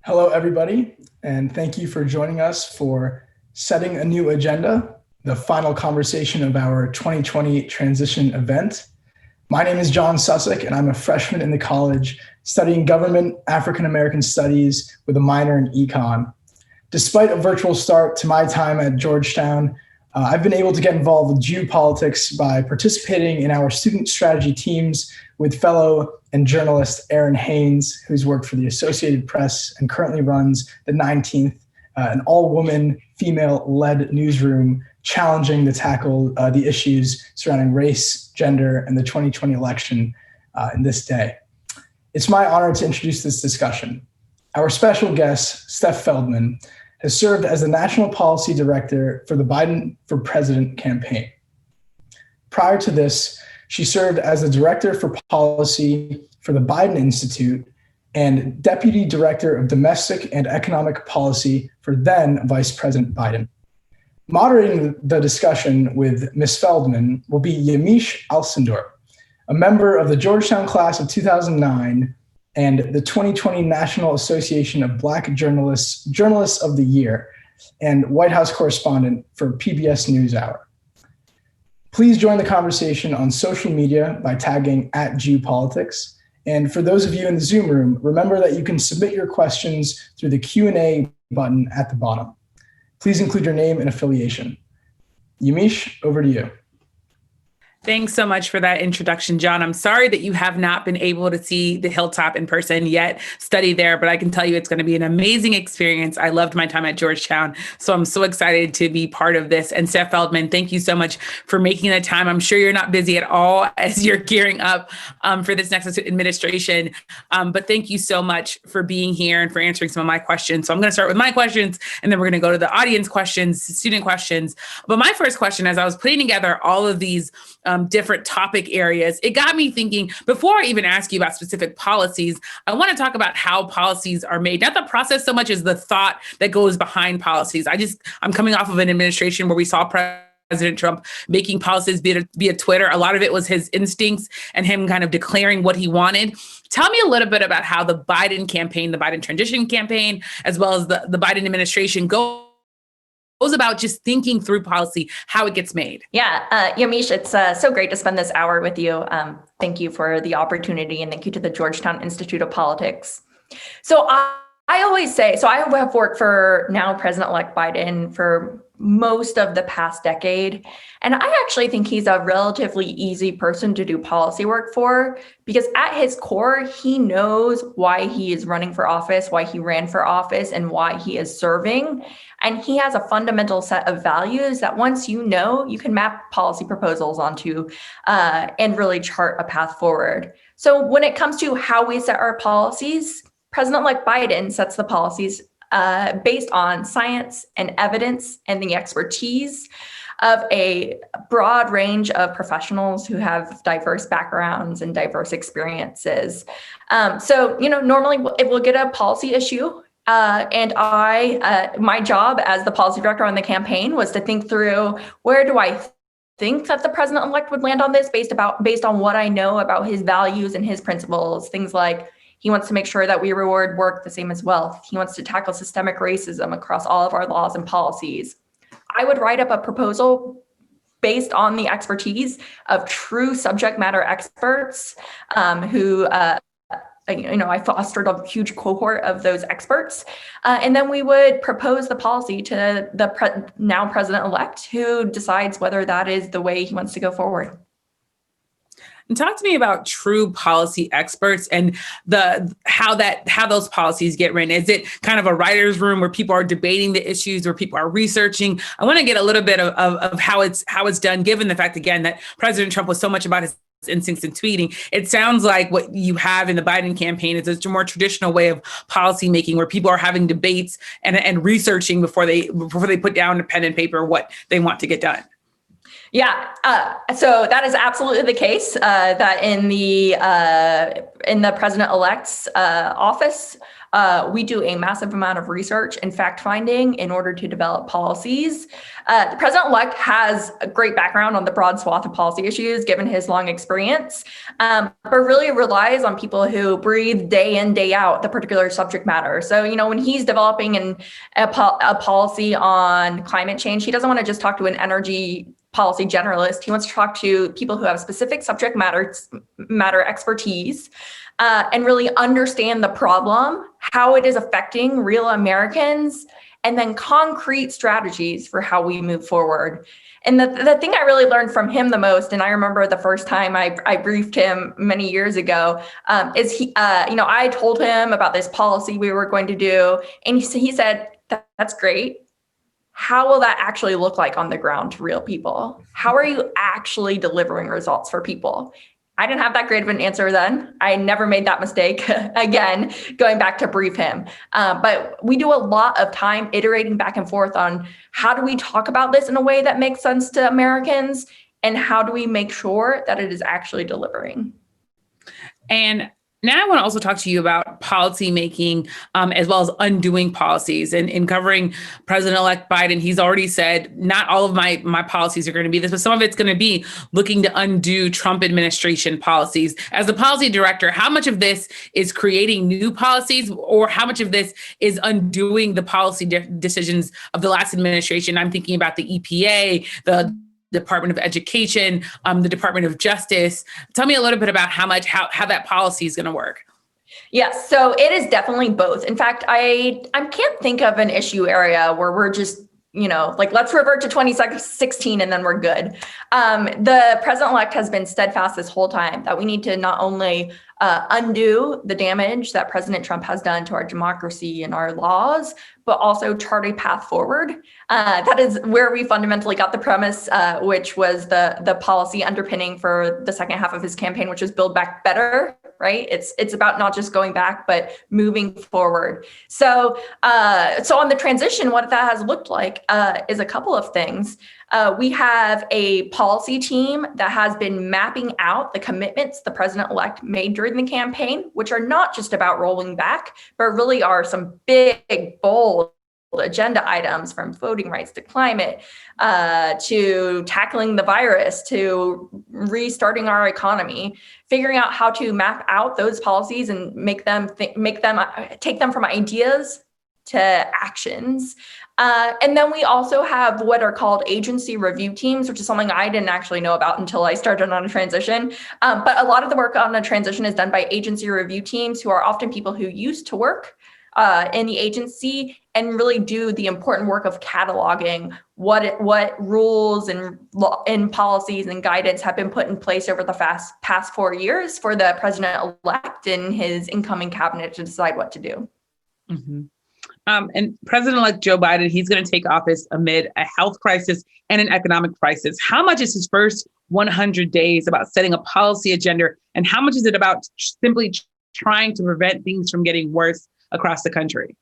Hello, everybody, and thank you for joining us for Setting a New Agenda, the final conversation of our 2020 transition event. My name is John Sussick, and I'm a freshman in the college studying government African American studies with a minor in econ. Despite a virtual start to my time at Georgetown, I've been able to get involved with geopolitics by participating in our student strategy teams with fellow and journalist Erin Haynes, who's worked for the Associated Press and currently runs the 19th, an all-woman, female-led newsroom challenging to tackle the issues surrounding race, gender, and the 2020 election in this day. It's my honor to introduce this discussion. Our special guest, Steph Feldman, has served as the National Policy Director for the Biden for President campaign. Prior to this, she served as the Director for Policy for the Biden Institute and Deputy Director of Domestic and Economic Policy for then Vice President Biden. Moderating the discussion with Ms. Feldman will be Yamiche Alcindor, a member of the Georgetown class of 2009 and the 2020 National Association of Black Journalists of the Year, and White House correspondent for PBS NewsHour. Please join the conversation on social media by tagging @geopolitics. And for those of you in the Zoom room, remember that you can submit your questions through the Q&A button at the bottom. Please include your name and affiliation. Yamiche, over to you. Thanks so much for that introduction, John. I'm sorry that you have not been able to see the Hilltop in person yet, study there, but I can tell you it's going to be an amazing experience. I loved my time at Georgetown, so I'm so excited to be part of this. And Steph Feldman, thank you so much for making the time. I'm sure you're not busy at all as you're gearing up for this next administration, but thank you so much for being here and for answering some of my questions. So I'm going to start with my questions, and then we're going to go to the audience questions, student questions. But my first question, as I was putting together all of these different topic areas, it got me thinking, before I even ask you about specific policies, I want to talk about how policies are made, not the process so much as the thought that goes behind policies. I'm coming off of an administration where we saw President Trump making policies via Twitter. A lot of it was his instincts and him kind of declaring what he wanted. Tell me a little bit about how the Biden campaign, the Biden transition campaign, as well as the Biden administration goes about just thinking through policy, how it gets made. Yeah, Yamiche, it's so great to spend this hour with you. Thank you for the opportunity, and thank you to the Georgetown Institute of Politics. So I always say, so I have worked for now President-elect Biden for most of the past decade. And I actually think he's a relatively easy person to do policy work for, because at his core, he knows why he is running for office, why he ran for office, and why he is serving. And he has a fundamental set of values that once you know, you can map policy proposals onto and really chart a path forward. So when it comes to how we set our policies, President-elect Biden sets the policies based on science and evidence and the expertise of a broad range of professionals who have diverse backgrounds and diverse experiences. So, normally it will get a policy issue. And my job as the policy director on the campaign was to think through, where do I think that the president-elect would land on this based on what I know about his values and his principles. Things like, he wants to make sure that we reward work the same as wealth. He wants to tackle systemic racism across all of our laws and policies. I would write up a proposal based on the expertise of true subject matter experts who I fostered a huge cohort of those experts. And then we would propose the policy to the now president-elect, who decides whether that is the way he wants to go forward. And talk to me about true policy experts and how those policies get written. Is it kind of a writer's room where people are debating the issues, where people are researching? I want to get a little bit of how it's done, given the fact, again, that President Trump was so much about his instincts and tweeting. It sounds like what you have in the Biden campaign is a more traditional way of policy making, where people are having debates and researching before they put down a pen and paper what they want to get done. Yeah, so that is absolutely the case. That in the president-elect's office, we do a massive amount of research and fact-finding in order to develop policies. The president-elect has a great background on the broad swath of policy issues, given his long experience, but really relies on people who breathe day in, day out the particular subject matter. So, when he's developing a policy on climate change, he doesn't want to just talk to an energy policy generalist. He wants to talk to people who have specific subject matter expertise and really understand the problem, how it is affecting real Americans, and then concrete strategies for how we move forward. And the thing I really learned from him the most, and I remember the first time I briefed him many years ago, is I told him about this policy we were going to do, and he said, "That's great. How will that actually look like on the ground to real people? How are you actually delivering results for people?" I didn't have that great of an answer then. I never made that mistake again, going back to brief him. But we do a lot of time iterating back and forth on how do we talk about this in a way that makes sense to Americans, and how do we make sure that it is actually delivering. And now I want to also talk to you about policy making, as well as undoing policies. And in covering President-elect Biden, he's already said, not all of my policies are going to be this, but some of it's going to be looking to undo Trump administration policies. As the policy director, how much of this is creating new policies, or how much of this is undoing the policy decisions of the last administration? I'm thinking about the EPA, the Department of Education, the Department of Justice. Tell me a little bit about how that policy is going to work. Yes, so it is definitely both. In fact, I can't think of an issue area where we're just, let's revert to 2016 and then we're good. The president-elect has been steadfast this whole time that we need to not only undo the damage that President Trump has done to our democracy and our laws, but also chart a path forward. That is where we fundamentally got the premise, which was the policy underpinning for the second half of his campaign, which was Build Back Better, right? It's about not just going back, but moving forward. So on the transition, what that has looked like is a couple of things. We have a policy team that has been mapping out the commitments the president-elect made during the campaign, which are not just about rolling back, but really are some big, bold agenda items, from voting rights to climate, to tackling the virus, to restarting our economy, figuring out how to map out those policies and take them from ideas to actions. And then we also have what are called agency review teams, which is something I didn't actually know about until I started on a transition. But a lot of the work on a transition is done by agency review teams, who are often people who used to work in the agency and really do the important work of cataloging what rules and policies and guidance have been put in place over the past 4 years for the president-elect and his incoming cabinet to decide what to do. Mm-hmm. And President-elect Joe Biden, he's going to take office amid a health crisis and an economic crisis. How much is his first 100 days about setting a policy agenda, and how much is it about simply trying to prevent things from getting worse across the country?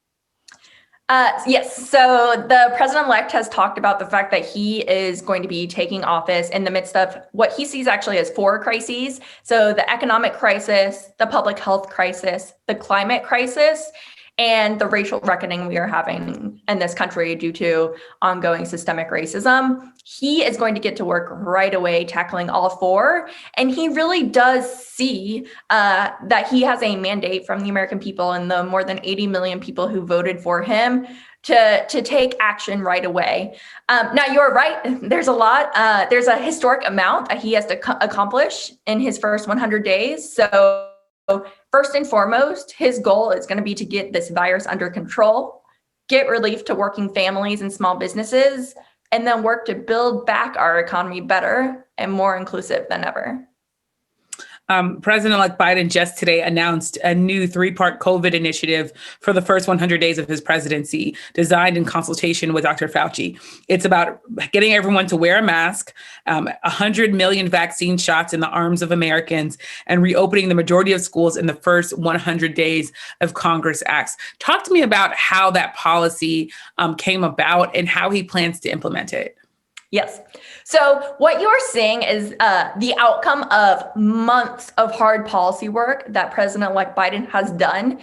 Yes. So the president-elect has talked about the fact that he is going to be taking office in the midst of what he sees actually as 4 crises. So the economic crisis, the public health crisis, the climate crisis, and the racial reckoning we are having in this country due to ongoing systemic racism. He is going to get to work right away tackling all 4. And he really does see that he has a mandate from the American people and the more than 80 million people who voted for him to take action right away. Now, you're right. There's a lot. There's a historic amount that he has to accomplish in his first 100 days. So first and foremost, his goal is going to be to get this virus under control, get relief to working families and small businesses, and then work to build back our economy better and more inclusive than ever. President-elect Biden just today announced a new 3-part COVID initiative for the first 100 days of his presidency, designed in consultation with Dr. Fauci. It's about getting everyone to wear a mask, 100 million vaccine shots in the arms of Americans, and reopening the majority of schools in the first 100 days of Congress acts. Talk to me about how that policy came about and how he plans to implement it. Yes. So what you're seeing is the outcome of months of hard policy work that President-elect Biden has done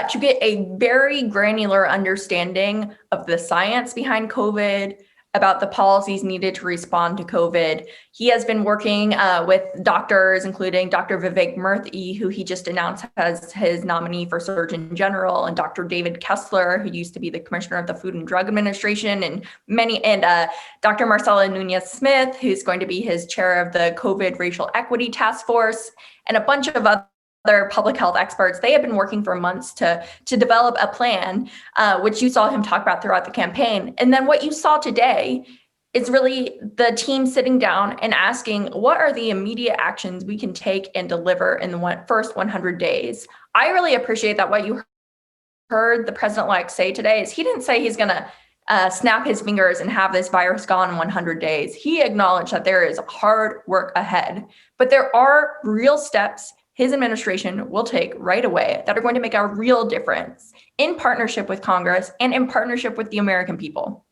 to get a very granular understanding of the science behind COVID, about the policies needed to respond to COVID. He has been working with doctors, including Dr. Vivek Murthy, who he just announced as his nominee for Surgeon General, and Dr. David Kessler, who used to be the Commissioner of the Food and Drug Administration, and Dr. Marcela Nunez-Smith, who's going to be his chair of the COVID Racial Equity Task Force, and a bunch of other public health experts. They have been working for months to develop a plan, which you saw him talk about throughout the campaign. And then what you saw today is really the team sitting down and asking, what are the immediate actions we can take and deliver in the first 100 days? I really appreciate that what you heard the president-elect say today is he didn't say he's going to snap his fingers and have this virus gone in 100 days. He acknowledged that there is hard work ahead, but there are real steps his administration will take right away that are going to make a real difference in partnership with Congress and in partnership with the American people.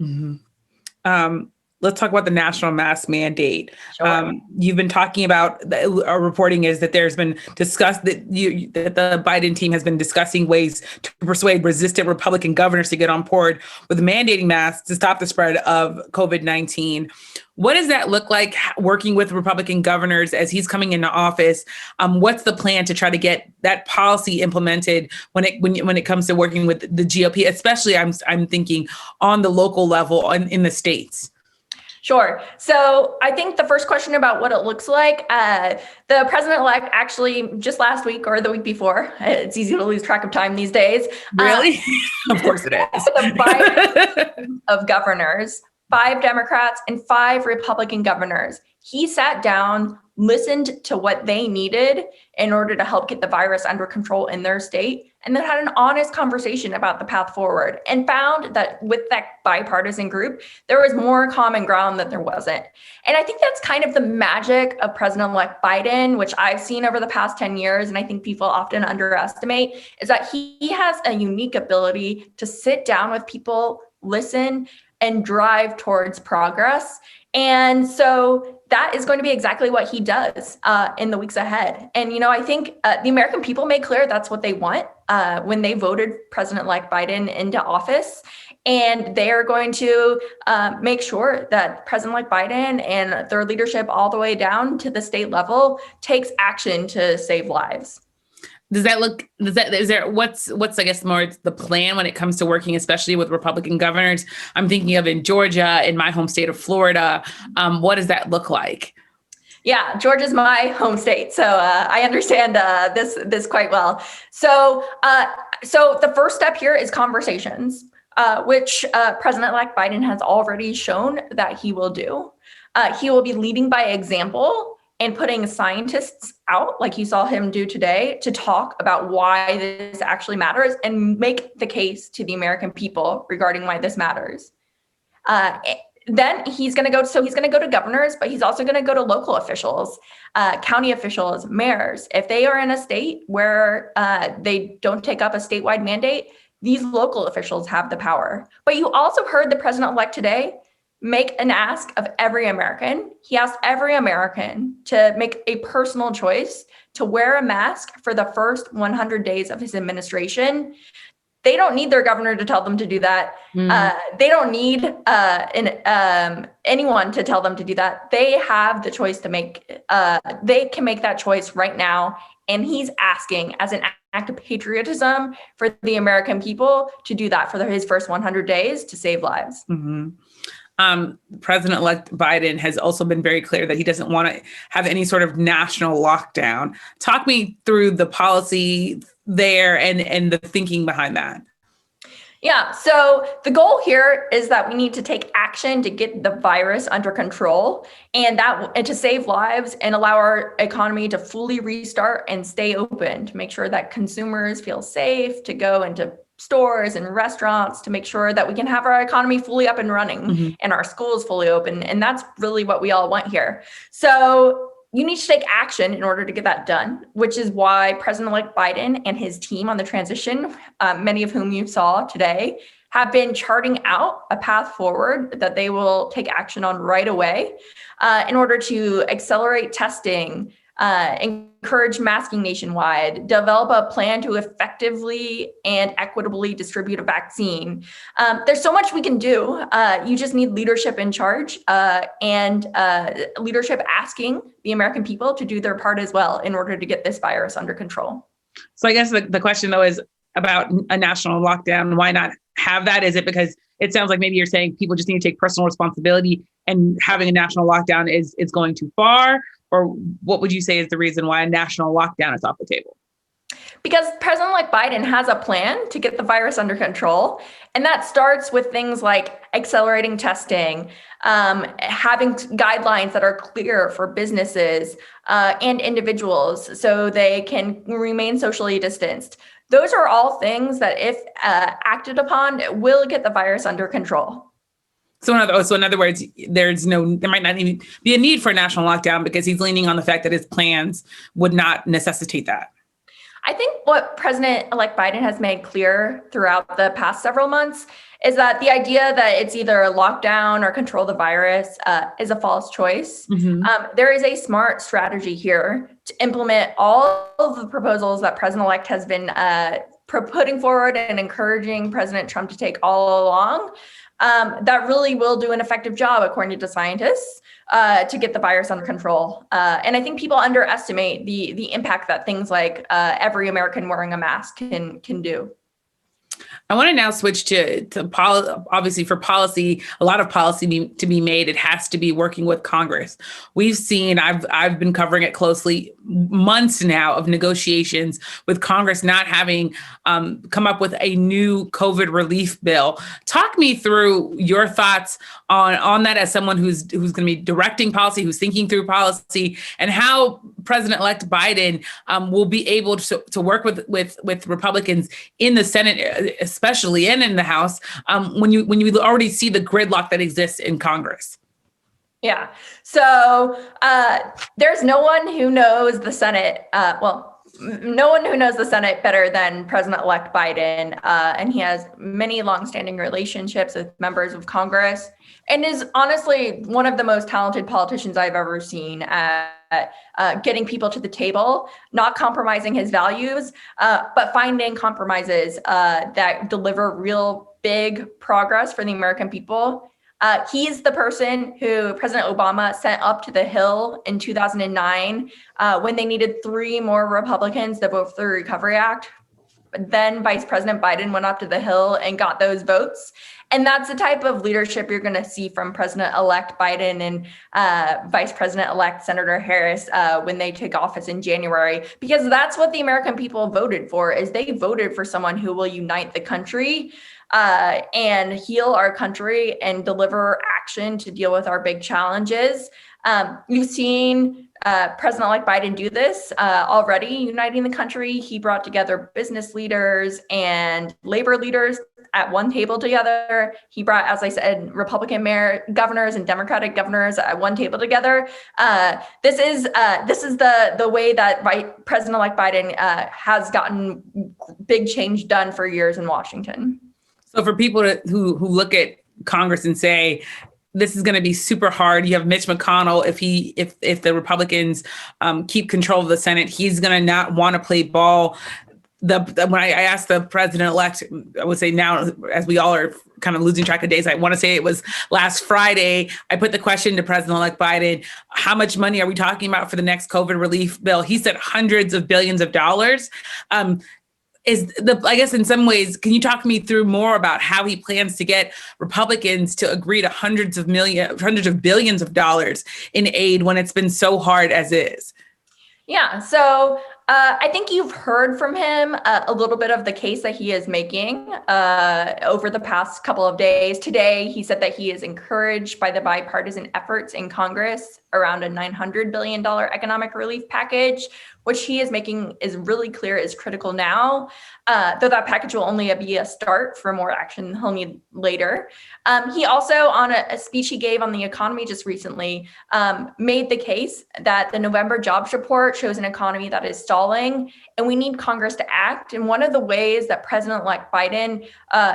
Mm-hmm. Let's talk about the national mask mandate. Sure. You've been talking about, our reporting is that there's been discussed that the Biden team has been discussing ways to persuade resistant Republican governors to get on board with mandating masks to stop the spread of COVID-19. What does that look like working with Republican governors as he's coming into office? What's the plan to try to get that policy implemented when it comes to working with the GOP, especially I'm thinking on the local level in the states? Sure. So I think the first question about what it looks like, the president-elect actually just last week or the week before, it's easy to lose track of time these days. Really? Of course it is. The Biden of governors, 5 Democrats and 5 Republican governors. He sat down, listened to what they needed in order to help get the virus under control in their state, and then had an honest conversation about the path forward and found that with that bipartisan group, there was more common ground than there wasn't. And I think that's kind of the magic of President-elect Biden, which I've seen over the past 10 years, and I think people often underestimate, is that he has a unique ability to sit down with people, listen, and drive towards progress. And so that is going to be exactly what he does in the weeks ahead. And, I think the American people made clear that's what they want when they voted President-elect Biden into office. And they are going to make sure that President-elect Biden and their leadership all the way down to the state level takes action to save lives. What's I guess more the plan when it comes to working, especially with Republican governors? I'm thinking of in Georgia, in my home state of Florida. What does that look like? Yeah, Georgia's my home state, so I understand this quite well. So the first step here is conversations, which President-elect Biden has already shown that he will do. He will be leading by example and putting scientists out, like you saw him do today, to talk about why this actually matters and make the case to the American people regarding why this matters. Then he's going to go to governors, but he's also going to go to local officials, county officials, mayors. If they are in a state where they don't take up a statewide mandate, these local officials have the power. But you also heard the president-elect today make an ask of every American. He asked every American to make a personal choice to wear a mask for the first 100 days of his administration. They don't need their governor to tell them to do that. They don't need anyone to tell them to do that. They have the choice to make. They can make that choice right now. And he's asking, as an act of patriotism, for the American people to do that for his first 100 days to save lives. Mm-hmm. President-elect Biden has also been very clear that he doesn't want to have any sort of national lockdown. Talk me through the policy there and the thinking behind that. Yeah, so the goal here is that we need to take action to get the virus under control and to save lives and allow our economy to fully restart and stay open, to make sure that consumers feel safe to go into stores and restaurants, to make sure that we can have our economy fully up and running and our schools fully open. And that's really what we all want here. So you need to take action in order to get that done, which is why President-elect Biden and his team on the transition, many of whom you saw today, have been charting out a path forward that they will take action on right away in order to accelerate testing, encourage masking nationwide, develop a plan to effectively and equitably distribute a vaccine. There's so much we can do. You just need leadership in charge and leadership asking the American people to do their part as well in order to get this virus under control. So I guess the question, though, is about a national lockdown. Why not have that? Is it because it sounds like maybe you're saying people just need to take personal responsibility and having a national lockdown is going too far? Or what would you say is the reason why a national lockdown is off the table? Because President-elect Biden has a plan to get the virus under control. And that starts with things like accelerating testing, having guidelines that are clear for businesses and individuals so they can remain socially distanced. Those are all things that, if acted upon, will get the virus under control. So in other words, there might not even be a need for a national lockdown because he's leaning on the fact that his plans would not necessitate that. I think what President-elect Biden has made clear throughout the past several months is that the idea that it's either a lockdown or control the virus is a false choice. Mm-hmm. There is a smart strategy here to implement all of the proposals that President-elect has been putting forward and encouraging President Trump to take all along. That really will do an effective job, according to scientists, to get the virus under control. And I think people underestimate the impact that things like every American wearing a mask can do. I want to now switch to obviously for policy, a lot of policy to be made. It has to be working with Congress. We've seen, I've been covering it closely, months now of negotiations with Congress not having come up with a new COVID relief bill. Talk me through your thoughts on that as someone who's going to be directing policy, who's thinking through policy, and how President-elect Biden will be able to work with Republicans in the Senate, especially, and in the House, when you already see the gridlock that exists in Congress. Yeah. So there's no one who knows the Senate. No one who knows the Senate better than President-elect Biden. And he has many longstanding relationships with members of Congress and is honestly one of the most talented politicians I've ever seen at getting people to the table, not compromising his values, but finding compromises that deliver real big progress for the American people. He's the person who President Obama sent up to the Hill in 2009 when they needed 3 more Republicans to vote for the Recovery Act. Then Vice President Biden went up to the Hill and got those votes. And that's the type of leadership you're going to see from President-elect Biden and Vice President-elect Senator Harris when they take office in January, because that's what the American people voted for, is they voted for someone who will unite the country and heal our country and deliver action to deal with our big challenges. You've seen President-elect Biden do this already, uniting the country. He brought together business leaders and labor leaders at one table together. He brought, as I said, Republican governors and Democratic governors at one table together. This is the way that President-elect Biden has gotten big change done for years in Washington. So for people who look at Congress and say, this is going to be super hard. You have Mitch McConnell. If the Republicans keep control of the Senate, he's going to not want to play ball. When I asked the president-elect, I would say now, as we all are kind of losing track of days, I want to say it was last Friday, I put the question to President-elect Biden, how much money are we talking about for the next COVID relief bill? He said hundreds of billions of dollars. I guess in some ways, can you talk me through more about how he plans to get Republicans to agree to hundreds of billions of dollars in aid when it's been so hard as is? Yeah, so I think you've heard from him a little bit of the case that he is making over the past couple of days. Today, he said that he is encouraged by the bipartisan efforts in Congress around a $900 billion economic relief package, which he is making is really clear is critical now, though that package will only be a start for more action he'll need later. He also, on a speech he gave on the economy just recently, made the case that the November jobs report shows an economy that is stalling, and we need Congress to act. And one of the ways that President-elect Biden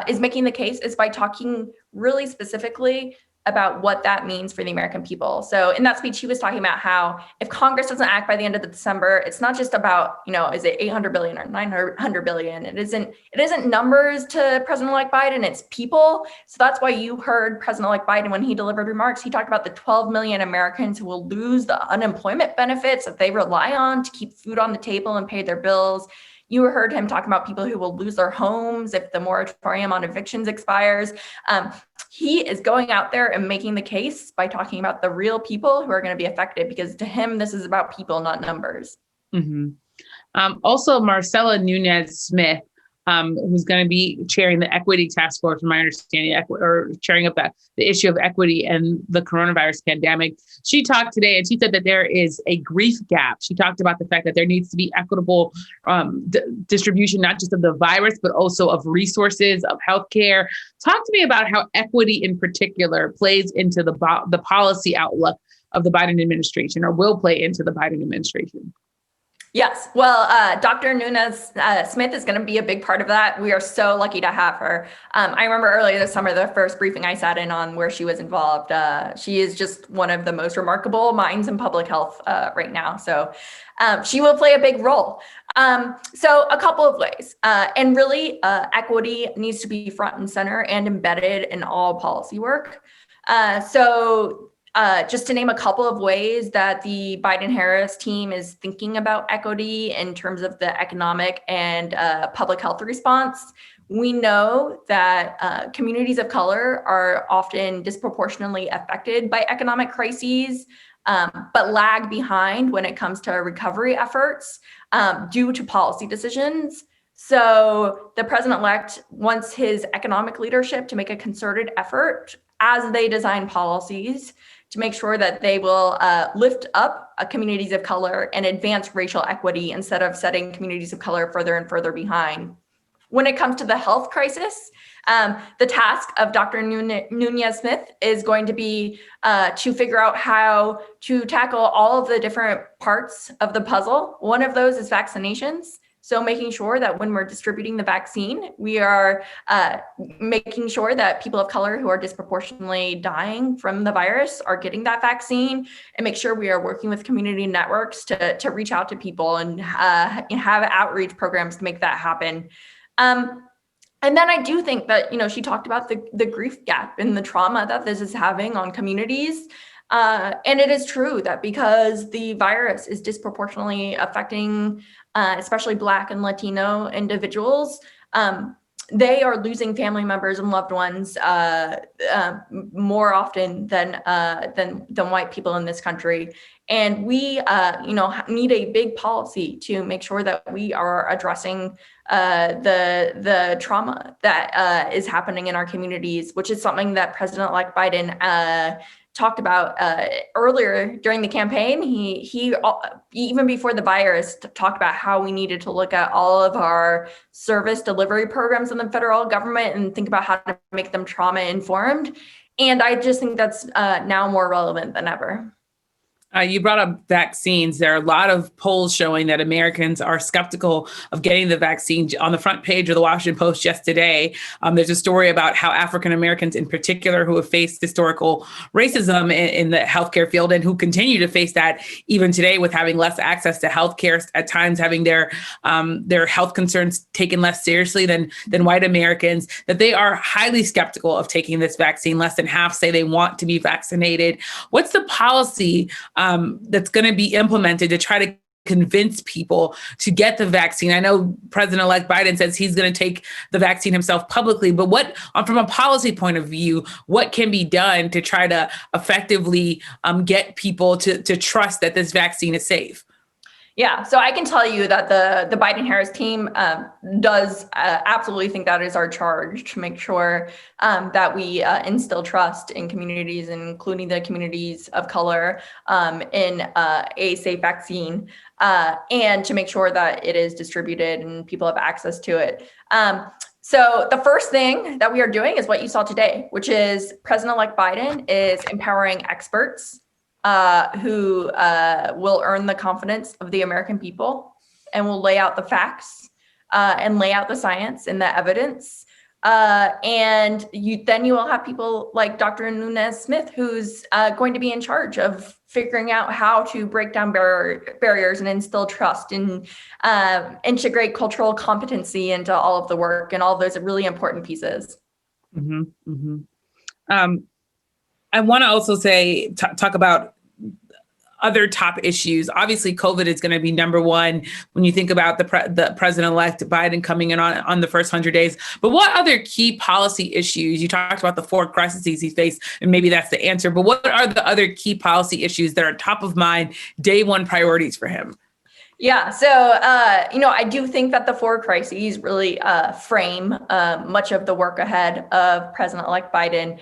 is making the case is by talking really specifically about what that means for the American people. So in that speech, he was talking about how if Congress doesn't act by the end of December, it's not just about, is it 800 billion or 900 billion? It isn't numbers to President-elect Biden, it's people. So that's why you heard President-elect Biden, when he delivered remarks, he talked about the 12 million Americans who will lose the unemployment benefits that they rely on to keep food on the table and pay their bills. You heard him talking about people who will lose their homes if the moratorium on evictions expires. He is going out there and making the case by talking about the real people who are going to be affected, because to him, this is about people, not numbers. Mm-hmm. Also, Marcella Nunez-Smith, who's going to be chairing the equity task force, from my understanding, or chairing up the issue of equity and the coronavirus pandemic. She talked today and she said that there is a grief gap. She talked about the fact that there needs to be equitable distribution, not just of the virus, but also of resources, of healthcare. Talk to me about how equity in particular plays into the policy outlook of the Biden administration, or will play into the Biden administration. Yes. Well, Dr. Nunez-Smith is going to be a big part of that. We are so lucky to have her. I remember earlier this summer, the first briefing I sat in on where she was involved. She is just one of the most remarkable minds in public health right now. So she will play a big role. So a couple of ways. And really, equity needs to be front and center and embedded in all policy work. Just to name a couple of ways that the Biden-Harris team is thinking about equity in terms of the economic and public health response. We know that communities of color are often disproportionately affected by economic crises, but lag behind when it comes to recovery efforts due to policy decisions. So the president-elect wants his economic leadership to make a concerted effort as they design policies to make sure that they will lift up communities of color and advance racial equity instead of setting communities of color further and further behind. When it comes to the health crisis, the task of Dr. Nunez-Smith is going to be to figure out how to tackle all of the different parts of the puzzle. One of those is vaccinations. So making sure that when we're distributing the vaccine, we are making sure that people of color who are disproportionately dying from the virus are getting that vaccine, and make sure we are working with community networks to reach out to people and have outreach programs to make that happen. And then I do think that, she talked about the grief gap and the trauma that this is having on communities. And it is true that because the virus is disproportionately affecting especially Black and Latino individuals, they are losing family members and loved ones more often than white people in this country. And we, need a big policy to make sure that we are addressing the trauma that is happening in our communities, which is something that President-elect Biden talked about earlier during the campaign. He even before the virus talked about how we needed to look at all of our service delivery programs in the federal government and think about how to make them trauma informed. And I just think that's now more relevant than ever. You brought up vaccines. There are a lot of polls showing that Americans are skeptical of getting the vaccine. On the front page of the Washington Post just today, there's a story about how African Americans in particular, who have faced historical racism in the healthcare field and who continue to face that even today, with having less access to healthcare, at times having their health concerns taken less seriously than white Americans, that they are highly skeptical of taking this vaccine. Less than half say they want to be vaccinated. What's the policy that's going to be implemented to try to convince people to get the vaccine? I know President-elect Biden says he's going to take the vaccine himself publicly, but what, from a policy point of view, what can be done to try to effectively get people to trust that this vaccine is safe? Yeah, so I can tell you that the Biden-Harris team does absolutely think that is our charge, to make sure that we instill trust in communities, including the communities of color, in a safe vaccine, and to make sure that it is distributed and people have access to it. So the first thing that we are doing is what you saw today, which is President-elect Biden is empowering experts who will earn the confidence of the American people and will lay out the facts and lay out the science and the evidence. And then you will have people like Dr. Nunes-Smith, who's going to be in charge of figuring out how to break down barriers and instill trust and integrate cultural competency into all of the work and all of those really important pieces. Mm-hmm, mm-hmm. I want to also say, talk about other top issues. Obviously, COVID is going to be number one when you think about the president-elect Biden coming in on the first 100 days. But what other key policy issues? You talked about the 4 crises he faced, and maybe that's the answer. But what are the other key policy issues that are top of mind, day one priorities for him? Yeah, so, I do think that the 4 crises really frame much of the work ahead of President-elect Biden.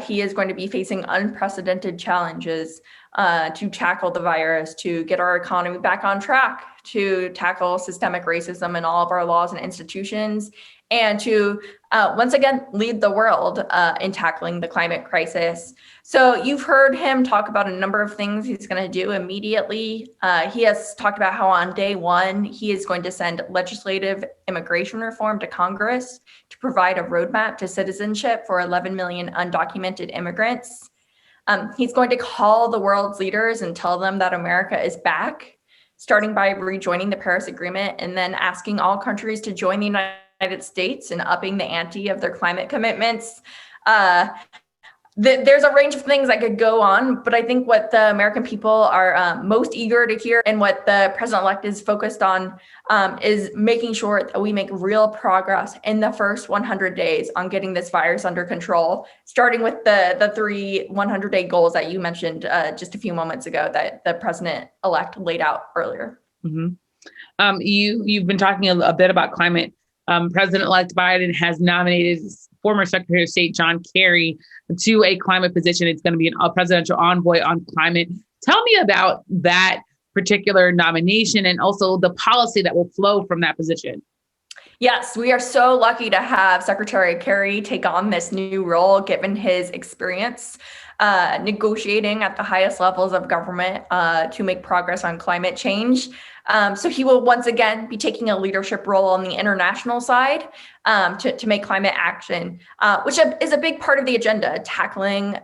He is going to be facing unprecedented challenges to tackle the virus, to get our economy back on track, to tackle systemic racism in all of our laws and institutions, and to once again lead the world in tackling the climate crisis. So you've heard him talk about a number of things he's going to do immediately. He has talked about how on day one, he is going to send legislative immigration reform to Congress to provide a roadmap to citizenship for 11 million undocumented immigrants. He's going to call the world's leaders and tell them that America is back, starting by rejoining the Paris Agreement and then asking all countries to join the United States in upping the ante of their climate commitments. There's a range of things that could go on, but I think what the American people are most eager to hear and what the president-elect is focused on is making sure that we make real progress in the first 100 days on getting this virus under control, starting with the 3 100-day goals that you mentioned just a few moments ago that the president-elect laid out earlier. Mm-hmm. You've been talking a bit about climate. President-elect Biden has nominated former Secretary of State John Kerry to a climate position. It's going to be a presidential envoy on climate. Tell me about that particular nomination and also the policy that will flow from that position. Yes, we are so lucky to have Secretary Kerry take on this new role, given his experience negotiating at the highest levels of government to make progress on climate change. So he will once again be taking a leadership role on the international side to make climate action, which is a big part of the agenda, tackling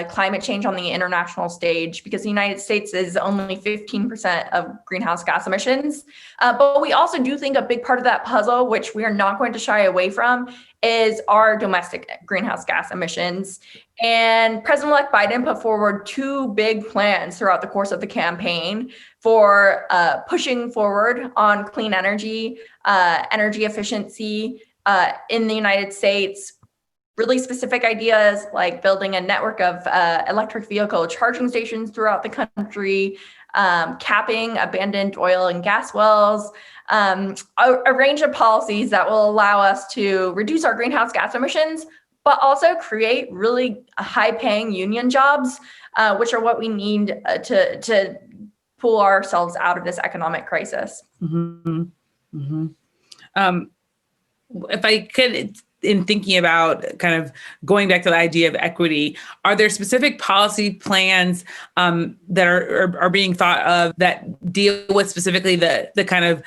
climate change on the international stage, because the United States is only 15% of greenhouse gas emissions. But we also do think a big part of that puzzle, which we are not going to shy away from, is our domestic greenhouse gas emissions. And President-elect Biden put forward 2 big plans throughout the course of the campaign for pushing forward on clean energy, energy efficiency in the United States. Really specific ideas like building a network of electric vehicle charging stations throughout the country, capping abandoned oil and gas wells, a range of policies that will allow us to reduce our greenhouse gas emissions, but also create really high-paying union jobs, which are what we need to pull ourselves out of this economic crisis. Mm-hmm. Mm-hmm. If I could, in thinking about kind of going back to the idea of equity, are there specific policy plans that are being thought of that deal with specifically the kind of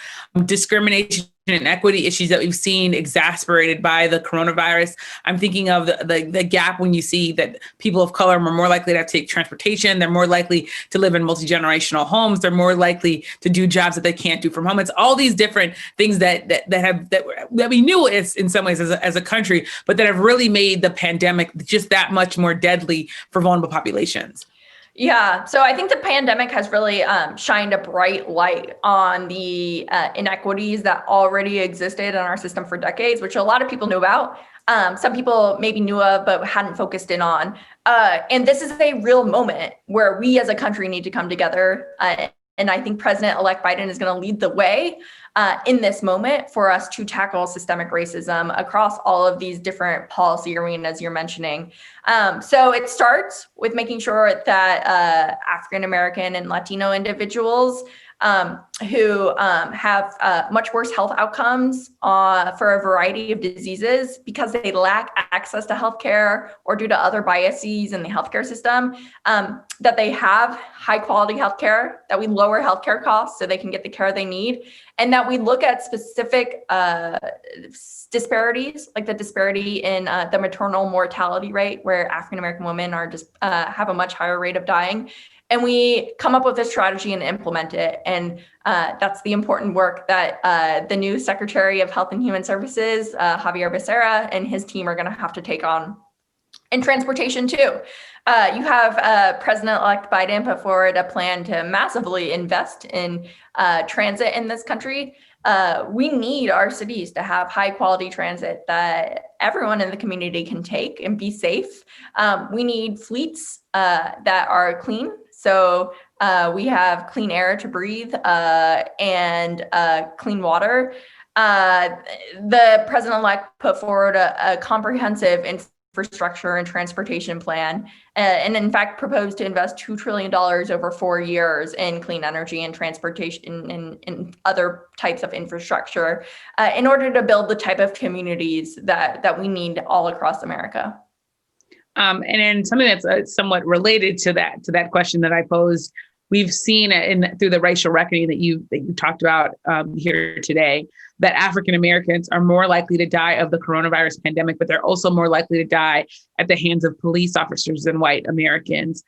discrimination and equity issues that we've seen exacerbated by the coronavirus? I'm thinking of the gap when you see that people of color are more likely to take transportation, they're more likely to live in multi-generational homes, they're more likely to do jobs that they can't do from home. It's all these different things that we knew is in some ways as a country, but that have really made the pandemic just that much more deadly for vulnerable populations. Yeah, so I think the pandemic has really shined a bright light on the inequities that already existed in our system for decades, which a lot of people knew about. Some people maybe knew of, but hadn't focused in on. And this is a real moment where we as a country need to come together and And I think President-elect Biden is going to lead the way in this moment for us to tackle systemic racism across all of these different policy arenas you're mentioning. So it starts with making sure that African-American and Latino individuals who have much worse health outcomes for a variety of diseases because they lack access to healthcare or due to other biases in the healthcare system, that they have high quality healthcare, that we lower healthcare costs so they can get the care they need, and that we look at specific disparities, like the disparity in the maternal mortality rate, where African-American women are just have a much higher rate of dying. And we come up with a strategy and implement it. And that's the important work that the new Secretary of Health and Human Services, Javier Becerra, and his team are going to have to take on. And transportation too. You have President-elect Biden put forward a plan to massively invest in transit in this country. We need our cities to have high quality transit that everyone in the community can take and be safe. We need fleets that are clean. So we have clean air to breathe and clean water. The president-elect put forward a comprehensive infrastructure and transportation plan, and in fact proposed to invest $2 trillion over 4 years in clean energy and transportation and other types of infrastructure in order to build the type of communities that we need all across America. And then something that's somewhat related to that question that I posed, we've seen through the racial reckoning that you talked about here today, that African Americans are more likely to die of the coronavirus pandemic, but they're also more likely to die at the hands of police officers than white Americans.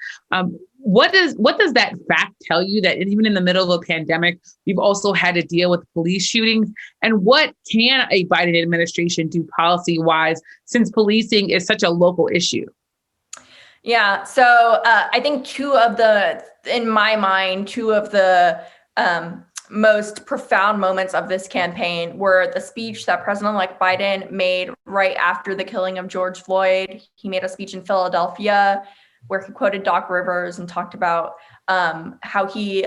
What does that fact tell you, that even in the middle of a pandemic, we've also had to deal with police shootings? And what can a Biden administration do policy-wise, since policing is such a local issue? Yeah, so I think two of the most profound moments of this campaign were the speech that President-elect Biden made right after the killing of George Floyd. He made a speech in Philadelphia where he quoted Doc Rivers and talked about how he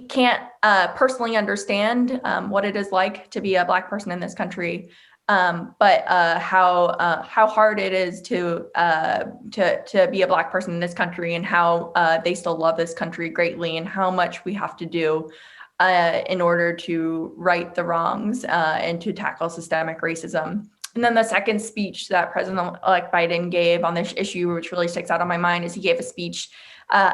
can't personally understand what it is like to be a Black person in this country. But how hard it is to be a Black person in this country, and how they still love this country greatly, and how much we have to do in order to right the wrongs and to tackle systemic racism. And then the second speech that President-elect Biden gave on this issue, which really sticks out on my mind, is he gave a speech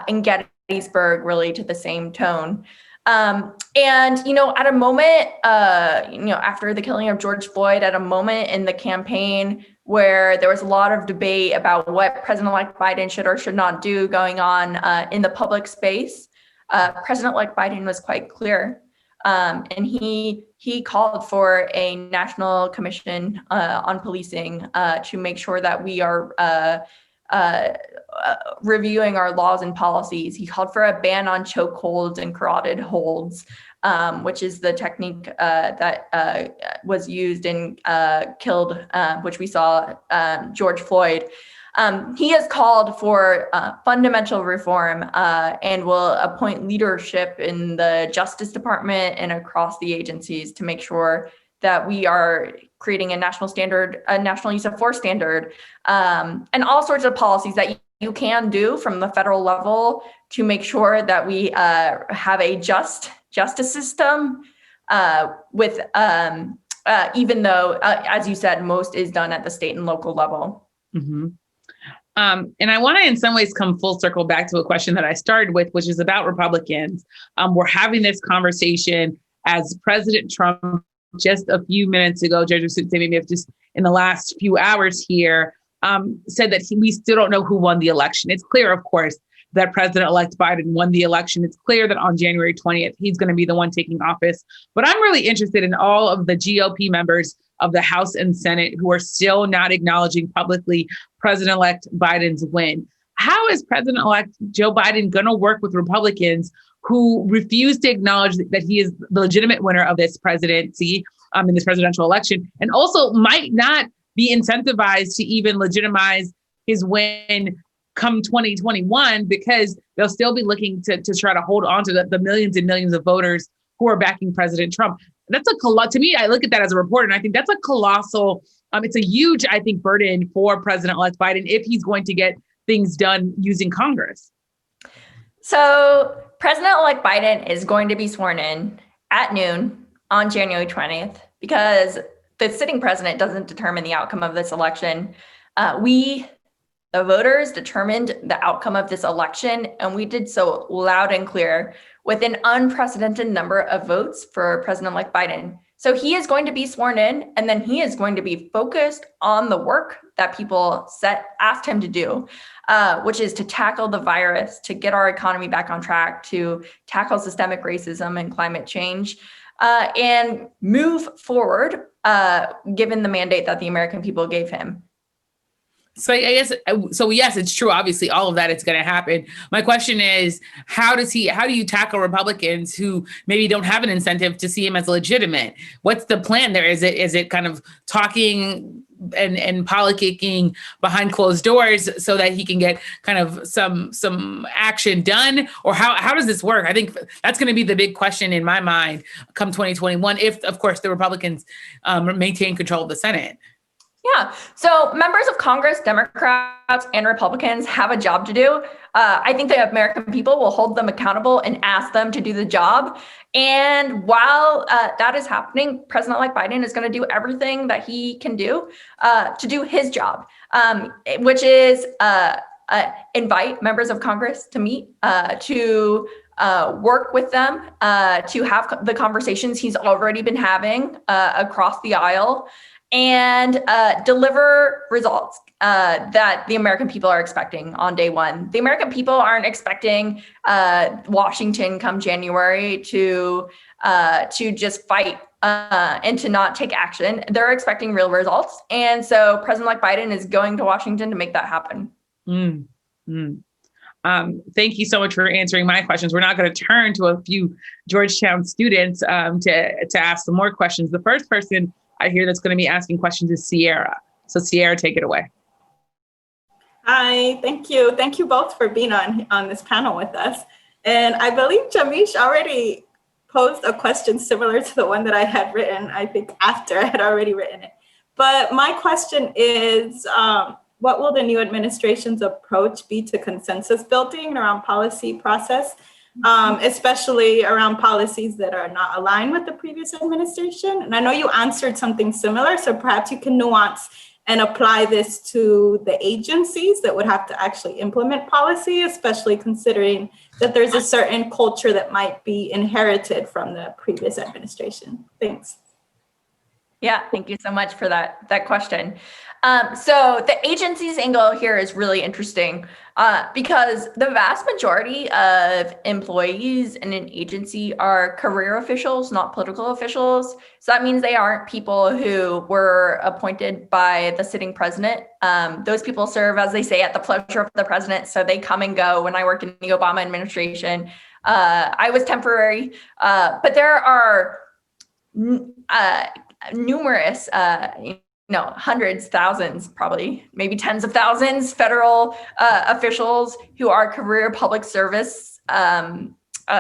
in Gettysburg, really to the same tone. And, at a moment, after the killing of George Floyd, at a moment in the campaign where there was a lot of debate about what President-elect Biden should or should not do going on in the public space, President-elect Biden was quite clear. And he called for a national commission on policing to make sure that we are reviewing our laws and policies. He called for a ban on chokeholds and carotid holds, which is the technique that was used and killed, which we saw George Floyd. He has called for fundamental reform and will appoint leadership in the Justice Department and across the agencies to make sure that we are creating a national standard, a national use of force standard, and all sorts of policies that you can do from the federal level to make sure that we have a just justice system with, even though, as you said, most is done at the state and local level. Mm-hmm. And I want to, in some ways, come full circle back to a question that I started with, which is about Republicans. We're having this conversation as President Trump, just a few minutes ago, Judge Suit, maybe if just in the last few hours here, said that we still don't know who won the election. It's clear, of course, that President-elect Biden won the election. It's clear that on January 20th, he's going to be the one taking office. But I'm really interested in all of the GOP members of the House and Senate who are still not acknowledging publicly President-elect Biden's win. How is President-elect Joe Biden going to work with Republicans who refuse to acknowledge that he is the legitimate winner of this presidency, in this presidential election, and also might not be incentivized to even legitimize his win come 2021, because they'll still be looking to try to hold on to the millions and millions of voters who are backing President Trump. That's to me, I look at that as a reporter, and I think that's a colossal, it's a huge, I think, burden for President-elect Biden if he's going to get things done using Congress. So President-elect Biden is going to be sworn in at noon on January 20th because the sitting president doesn't determine the outcome of this election. The voters, determined the outcome of this election, and we did so loud and clear with an unprecedented number of votes for President-elect Biden. So he is going to be sworn in, and then he is going to be focused on the work that people asked him to do, which is to tackle the virus, to get our economy back on track, to tackle systemic racism and climate change, and move forward, given the mandate that the American people gave him. So I guess, yes, it's true. Obviously, all of that is going to happen. My question is, how do you tackle Republicans who maybe don't have an incentive to see him as legitimate? What's the plan there? Is it kind of talking and politicking behind closed doors so that he can get kind of some action done? Or how does this work? I think that's going to be the big question in my mind come 2021, if, of course, the Republicans maintain control of the Senate. Yeah. So members of Congress, Democrats and Republicans have a job to do. I think the American people will hold them accountable and ask them to do the job. And while that is happening, President-elect Biden is going to do everything that he can do to do his job, which is invite members of Congress to meet, to work with them, to have the conversations he's already been having across the aisle, and deliver results that the American people are expecting on day one. The American people aren't expecting Washington come January to just fight and to not take action. They're expecting real results. And so President-elect Biden is going to Washington to make that happen. Thank you so much for answering my questions. We're now going to turn to a few Georgetown students to ask some more questions. The first person I hear that's going to be asking questions is Sierra. So Sierra, take it away. Hi, thank you. Thank you both for being on this panel with us. And I believe Yamiche already posed a question similar to the one that I had written, I think after I had already written it. But my question is, what will the new administration's approach be to consensus building around policy process, especially around policies that are not aligned with the previous administration? And I know you answered something similar, so perhaps you can nuance and apply this to the agencies that would have to actually implement policy, especially considering that there's a certain culture that might be inherited from the previous administration. Thanks. Yeah, thank you so much for that question. So the agency's angle here is really interesting because the vast majority of employees in an agency are career officials, not political officials. So that means they aren't people who were appointed by the sitting president. Those people serve, as they say, at the pleasure of the president. So they come and go. When I worked in the Obama administration, I was temporary, but there are numerous, hundreds, thousands, probably maybe tens of thousands federal officials who are career public service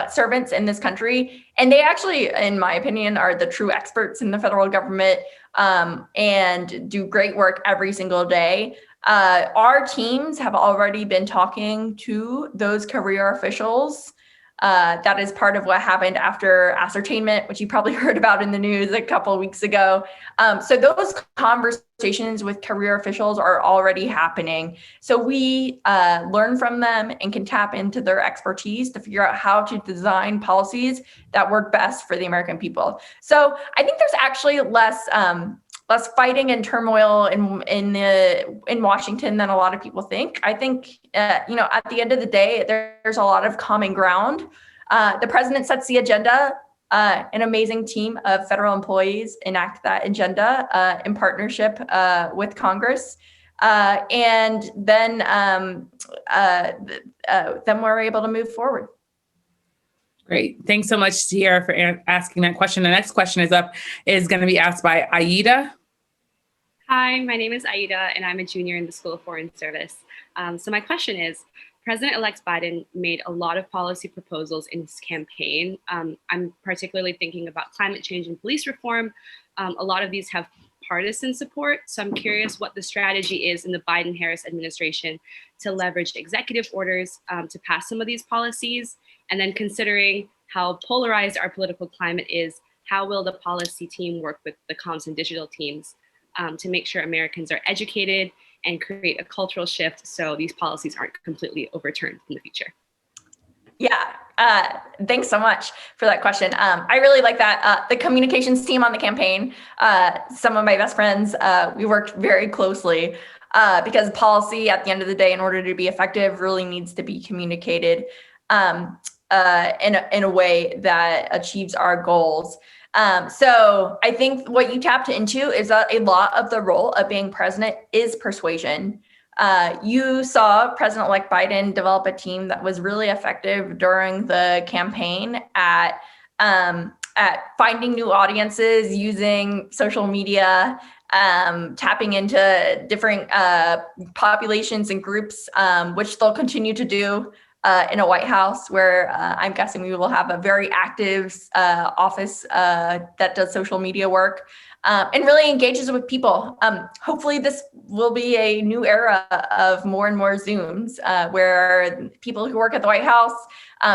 servants in this country. And they actually, in my opinion, are the true experts in the federal government and do great work every single day. Our teams have already been talking to those career officials. That is part of what happened after ascertainment, which you probably heard about in the news a couple of weeks ago. So those conversations with career officials are already happening. So we learn from them and can tap into their expertise to figure out how to design policies that work best for the American people. So I think there's actually less fighting and turmoil in Washington than a lot of people think. I think, at the end of the day, there's a lot of common ground. The president sets the agenda. An amazing team of federal employees enact that agenda in partnership with Congress. And then we're able to move forward. Great. Thanks so much, Sierra, for asking that question. The next question is going to be asked by Aida. Hi, my name is Aida, and I'm a junior in the School of Foreign Service. So my question is, President-elect Biden made a lot of policy proposals in his campaign. I'm particularly thinking about climate change and police reform. A lot of these have partisan support. So I'm curious what the strategy is in the Biden-Harris administration to leverage executive orders to pass some of these policies. And then considering how polarized our political climate is, how will the policy team work with the comms and digital teams to make sure Americans are educated and create a cultural shift so these policies aren't completely overturned in the future? Yeah, thanks so much for that question. I really like that. The communications team on the campaign, some of my best friends, we worked very closely because policy at the end of the day, in order to be effective, really needs to be communicated in a way that achieves our goals. So I think what you tapped into is that a lot of the role of being president is persuasion. You saw President-elect Biden develop a team that was really effective during the campaign at finding new audiences, using social media, tapping into different populations and groups, which they'll continue to do in a White House, where I'm guessing we will have a very active office that does social media work and really engages with people. Hopefully this will be a new era of more and more Zooms where people who work at the White House,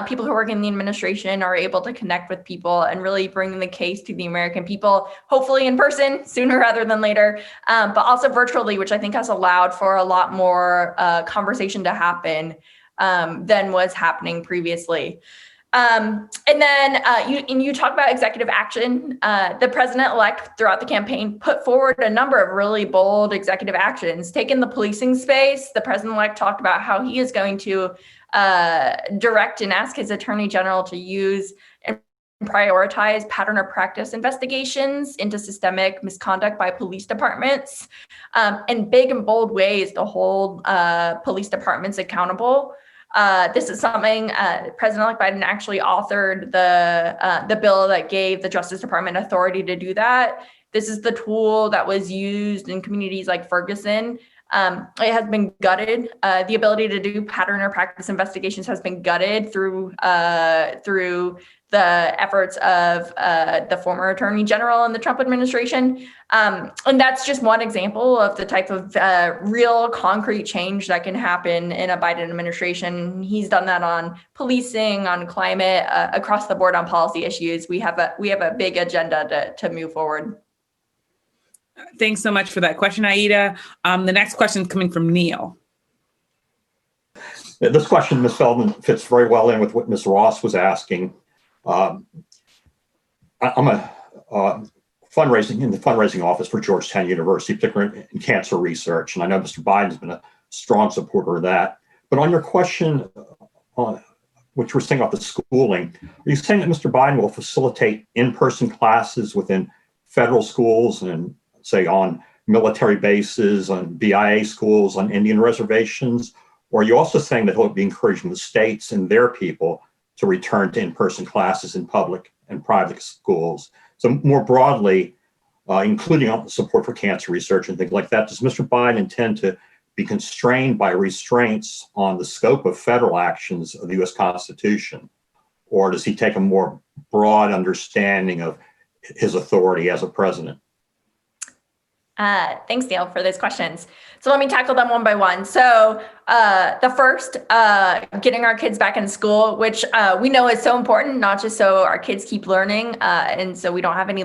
people who work in the administration are able to connect with people and really bring the case to the American people, hopefully in person sooner rather than later, but also virtually, which I think has allowed for a lot more conversation to happen than was happening previously. And then you talk about executive action. The president-elect throughout the campaign put forward a number of really bold executive actions. Taking the policing space, the president-elect talked about how he is going to direct and ask his attorney general to use and prioritize pattern or practice investigations into systemic misconduct by police departments in big and bold ways to hold police departments accountable. This is something President-elect Biden actually authored the bill that gave the Justice Department authority to do that. This is the tool that was used in communities like Ferguson. It has been gutted. The ability to do pattern or practice investigations has been gutted through the efforts of the former Attorney General in the Trump administration. And that's just one example of the type of real concrete change that can happen in a Biden administration. He's done that on policing, on climate, across the board on policy issues. We have a big agenda to move forward. Thanks so much for that question, Aida. The next question is coming from Neil. This question, Ms. Feldman, fits very well in with what Ms. Ross was asking. I'm a fundraising in the fundraising office for Georgetown University, particularly in cancer research. And I know Mr. Biden's been a strong supporter of that. But on your question, which we're saying about the schooling, are you saying that Mr. Biden will facilitate in-person classes within federal schools and say on military bases, on BIA schools, on Indian reservations? Or are you also saying that he'll be encouraging the states and their people to return to in-person classes in public and private schools? So more broadly, including support for cancer research and things like that, does Mr. Biden intend to be constrained by restraints on the scope of federal actions of the US Constitution? Or does he take a more broad understanding of his authority as a president? Thanks, Neil, for those questions. So let me tackle them one by one. So the first, getting our kids back in school, which we know is so important, not just so our kids keep learning, and so we don't have any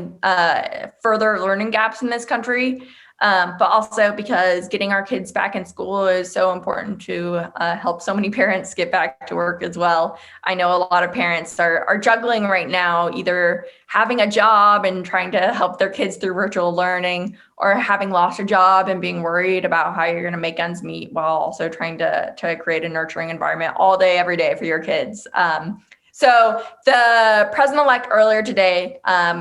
further learning gaps in this country, but also because getting our kids back in school is so important to help so many parents get back to work as well. I know a lot of parents are juggling right now, either having a job and trying to help their kids through virtual learning, or having lost a job and being worried about how you're going to make ends meet while also trying to create a nurturing environment all day, every day for your kids. So the president-elect earlier today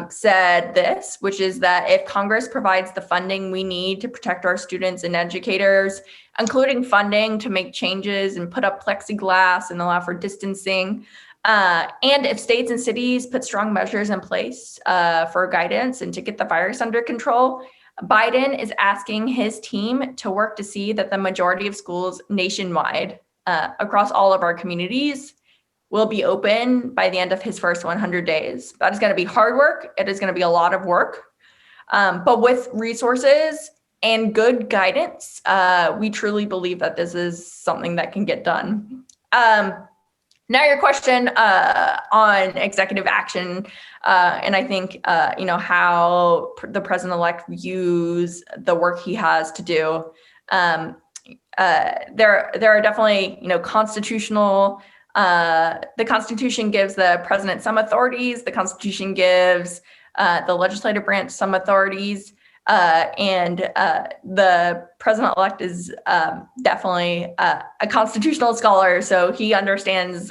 said this, which is that if Congress provides the funding we need to protect our students and educators, including funding to make changes and put up plexiglass and allow for distancing, and if states and cities put strong measures in place for guidance and to get the virus under control, Biden is asking his team to work to see that the majority of schools nationwide, across all of our communities, will be open by the end of his first 100 days. That is going to be hard work. It is going to be a lot of work. But with resources and good guidance, we truly believe that this is something that can get done. Now your question on executive action, and I think how the president-elect views the work he has to do. There are definitely constitutional. The Constitution gives the president some authorities. The Constitution gives the legislative branch some authorities. And the president-elect is definitely a constitutional scholar, so he understands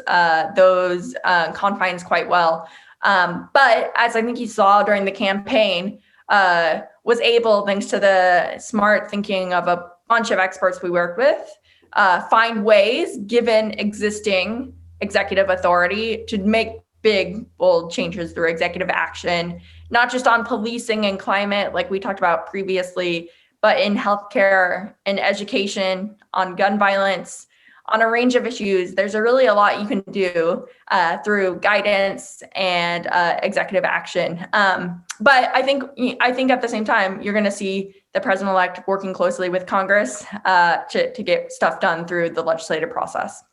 those confines quite well. But as I think you saw during the campaign, was able, thanks to the smart thinking of a bunch of experts we work with, find ways, given existing executive authority, to make big, bold changes through executive action, not just on policing and climate, like we talked about previously, but in healthcare and education, on gun violence, on a range of issues. There's really a lot you can do through guidance and executive action. But I think at the same time, you're going to see the president-elect working closely with Congress to get stuff done through the legislative process.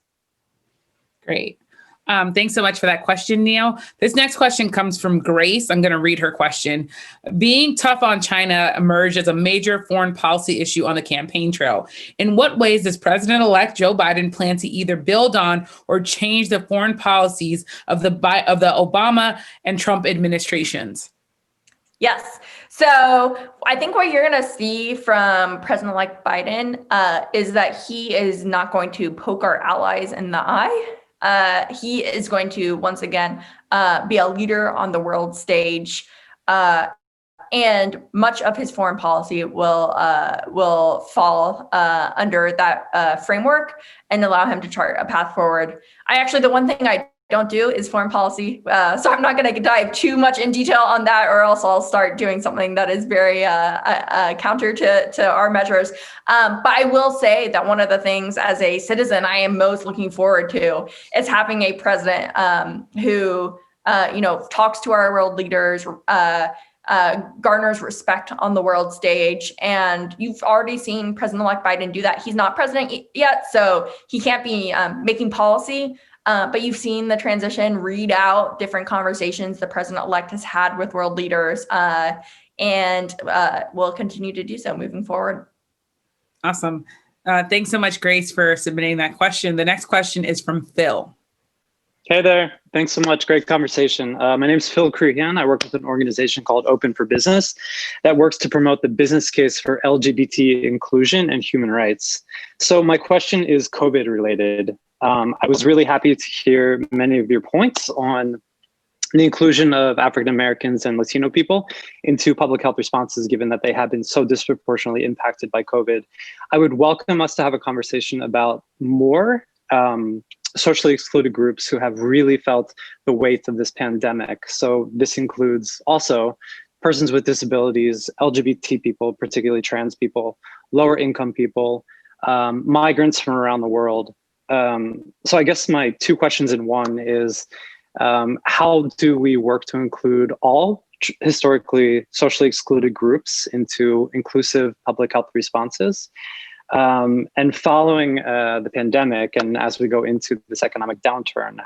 Great. Thanks so much for that question, Neil. This next question comes from Grace. I'm going to read her question. Being tough on China emerged as a major foreign policy issue on the campaign trail. In what ways does President-elect Joe Biden plan to either build on or change the foreign policies of the Obama and Trump administrations? Yes. So I think what you're going to see from President-elect Biden is that he is not going to poke our allies in the eye. He is going to, once again, be a leader on the world stage, and much of his foreign policy will fall under that framework and allow him to chart a path forward. The one thing I don't do is foreign policy, so I'm not going to dive too much in detail on that, or else I'll start doing something that is very counter to our measures. But I will say that one of the things as a citizen I am most looking forward to is having a president who talks to our world leaders, garners respect on the world stage. And you've already seen President-elect Biden do that. He's not president yet, so he can't be making policy. But you've seen the transition read out different conversations the president-elect has had with world leaders, and will continue to do so moving forward. Awesome. Thanks so much, Grace, for submitting that question. The next question is from Phil. Hey there. Thanks so much. Great conversation. My name is Phil Cruhan. I work with an organization called Open for Business that works to promote the business case for LGBT inclusion and human rights. So my question is COVID related. I was really happy to hear many of your points on the inclusion of African Americans and Latino people into public health responses, given that they have been so disproportionately impacted by COVID. I would welcome us to have a conversation about more socially excluded groups who have really felt the weight of this pandemic. So this includes also persons with disabilities, LGBT people, particularly trans people, lower income people, migrants from around the world. So I guess my two questions in one is, how do we work to include all historically socially excluded groups into inclusive public health responses? And following the pandemic, and as we go into this economic downturn,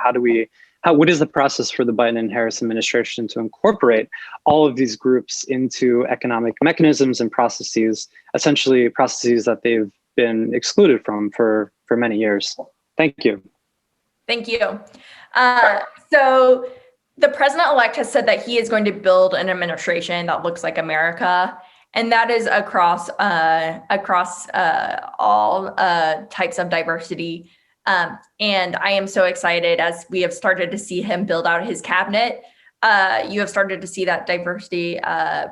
what is the process for the Biden and Harris administration to incorporate all of these groups into economic mechanisms and processes, essentially processes that they've been excluded from for many years? Thank you. Thank you. So the president-elect has said that he is going to build an administration that looks like America, and that is across all types of diversity. And I am so excited as we have started to see him build out his cabinet. You have started to see that diversity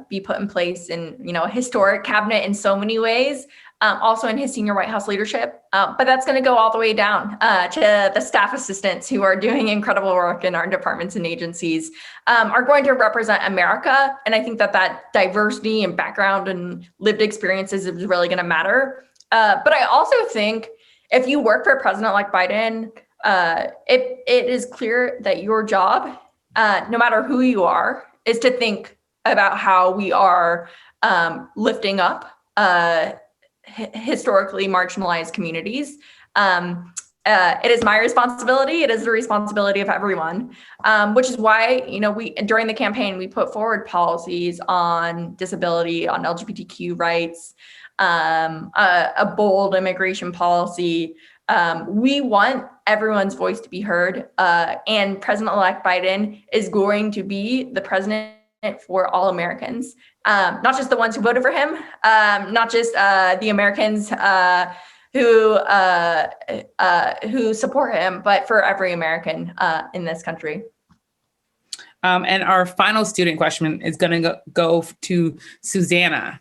be put in place in a historic cabinet in so many ways. also in his senior White House leadership. But that's going to go all the way down to the staff assistants who are doing incredible work in our departments and agencies, are going to represent America. And I think that diversity and background and lived experiences is really going to matter. But I also think if you work for a president like Biden, it is clear that your job, no matter who you are, is to think about how we are lifting up historically marginalized communities. It is my responsibility. It is the responsibility of everyone, which is why, during the campaign, we put forward policies on disability, on LGBTQ rights, a bold immigration policy. We want everyone's voice to be heard, and President-elect Biden is going to be the president for all Americans, not just the ones who voted for him, not just the Americans who support him, but for every American in this country. And our final student question is going to go to Susanna.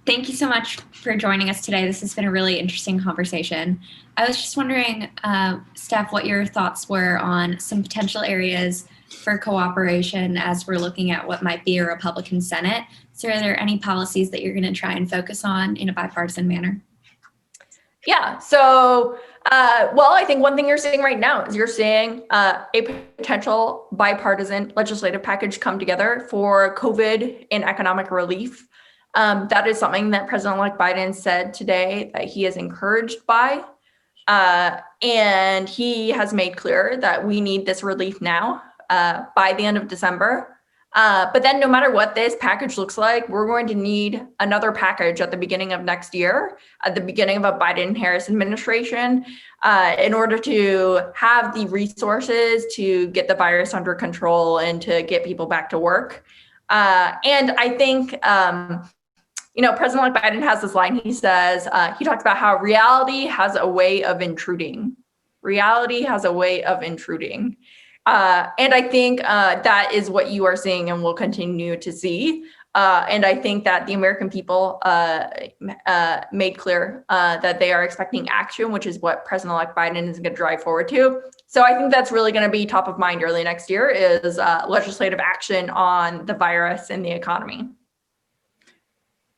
Thank you so much for joining us today. This has been a really interesting conversation. I was just wondering, Steph, what your thoughts were on some potential areas for cooperation as we're looking at what might be a Republican Senate. So are there any policies that you're going to try and focus on in a bipartisan manner? Yeah, so, well, I think one thing you're seeing right now is you're seeing a potential bipartisan legislative package come together for COVID and economic relief. That is something that President-elect Biden said today that he is encouraged by. And he has made clear that we need this relief now by the end of December. But then no matter what this package looks like, we're going to need another package at the beginning of next year, at the beginning of a Biden-Harris administration, in order to have the resources to get the virus under control and to get people back to work. And I think, President-elect Biden has this line. He says, he talks about how reality has a way of intruding. Reality has a way of intruding. And I think that is what you are seeing and will continue to see. And I think that the American people made clear that they are expecting action, which is what President-elect Biden is going to drive forward to. So I think that's really going to be top of mind early next year is legislative action on the virus and the economy.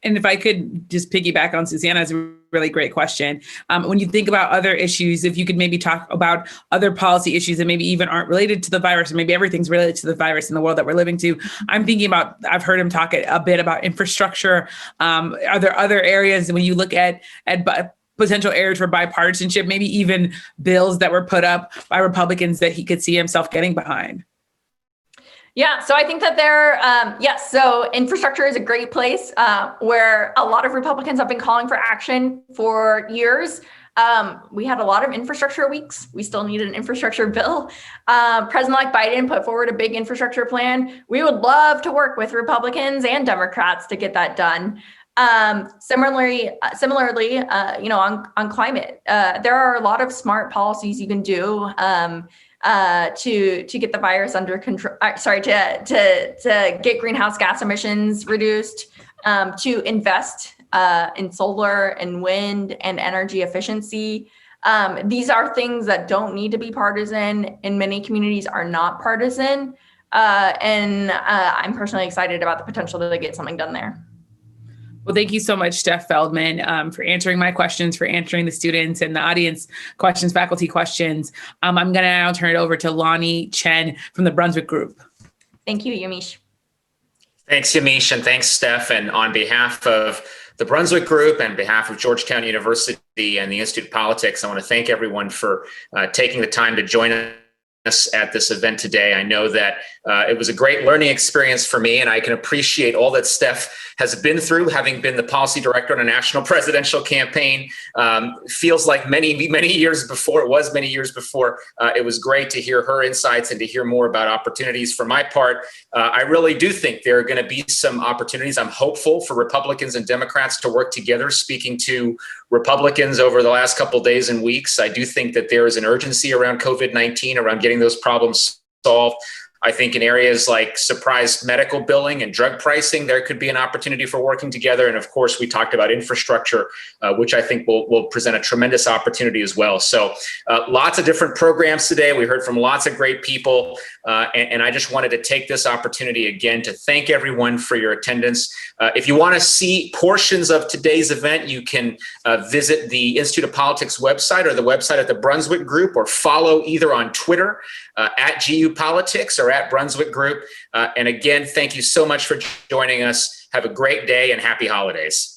And if I could just piggyback on Susanna's really great question. When you think about other issues, if you could maybe talk about other policy issues that maybe even aren't related to the virus, or maybe everything's related to the virus in the world that we're living to. I'm thinking about, I've heard him talk a bit about infrastructure. Are there other areas when you look at potential areas for bipartisanship, maybe even bills that were put up by Republicans that he could see himself getting behind? Yeah, so I think that yes, so infrastructure is a great place where a lot of Republicans have been calling for action for years. We had a lot of infrastructure weeks. We still need an infrastructure bill. President-elect Biden put forward a big infrastructure plan. We would love to work with Republicans and Democrats to get that done. Similarly, on climate, there are a lot of smart policies you can do to get the virus under control, to get greenhouse gas emissions reduced, to invest in solar and wind and energy efficiency. These are things that don't need to be partisan, and many communities are not partisan. And I'm personally excited about the potential to get something done there. Well, thank you so much, Steph Feldman, for answering my questions, for answering the students and the audience questions, faculty questions. I'm going to now turn it over to Lonnie Chen from the Brunswick Group. Thank you, Yamiche. Thanks, Yamiche, and thanks, Steph. And on behalf of the Brunswick Group and behalf of Georgetown University and the Institute of Politics, I want to thank everyone for taking the time to join us at this event today. I know that it was a great learning experience for me, and I can appreciate all that Steph has been through, having been the policy director on a national presidential campaign. Feels like many years before. It was many years before. It was great to hear her insights and to hear more about opportunities. For my part, I really do think there are going to be some opportunities. I'm hopeful for Republicans and Democrats to work together. Speaking to Republicans over the last couple of days and weeks, I do think that there is an urgency around COVID-19, around getting those problems solved. I think in areas like surprise medical billing and drug pricing, there could be an opportunity for working together. And of course, we talked about infrastructure, which I think will present a tremendous opportunity as well. So lots of different programs today. We heard from lots of great people. And I just wanted to take this opportunity again to thank everyone for your attendance. If you want to see portions of today's event, you can visit the Institute of Politics website or the website at the Brunswick Group, or follow either on Twitter at GU Politics or at Brunswick Group. And again, thank you so much for joining us. Have a great day and happy holidays.